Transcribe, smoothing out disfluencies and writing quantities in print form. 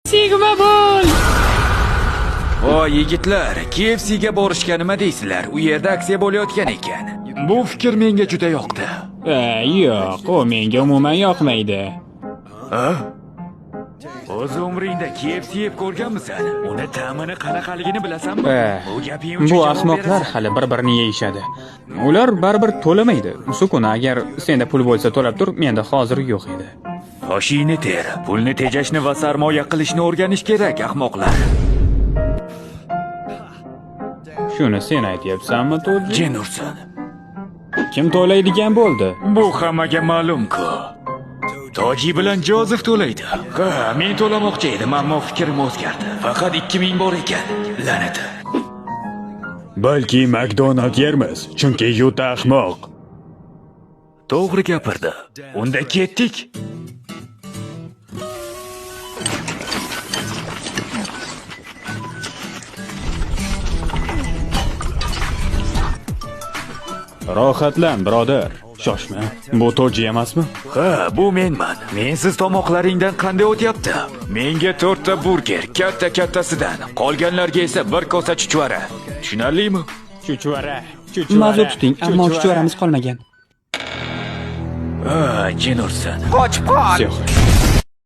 Sigma bo'l. Voy yigitlar, KFC'ga borishga nima deysizlar? U yerda aksiya bo'layotgan ekan. Bu fikr menga juda yoqdi. Yo'q, u menga umuman yoqmaydi. Ha? O'z umringda KFC yeb ko'rganmisan? Uni ta'mini qanaqaligini bilasanmi? Bu gaping uchun Bu javob ahmoqlar berasan. hali bir-birini yeyishadi. Ular baribir to'lamaydi. Sukun, agar senda pul bo'lsa to'lab tur, menda hozir yo'q edi. Toshingni ter, pulni tejashni va sarmoya qilishni o'rganish kerak, ahmoqlar. Shuni sen aytyapsanmi, To'ji? Jin ursin. Kim to'laydigan bo'ldi? Bu hammaga ma'lum-ku. Toji bilan Jozef to'laydi. Ha, men to'lamoqchi edim, ammo fikrim o'zgardi. Faqat 2000 bor ekan. La'nati. Balki McDonald yermiz, chunki juda ahmoq. To'g'ri gapirdi. Unda ketdik. Rohatlan, birodar. Shoshma. Bu Toji emasmi? Ha, bu menman. Mensiz tomoqlaringdan qanday o'tyapti? Menga 4 ta burger, katta-kattasidan. Qolganlarga esa bir kosa chuchvara. Tushunarlimi? Chuchvara. Ma'zur tuting, ammo chuchvaramiz qolmagan. Ha, jin ursin. Yo'q.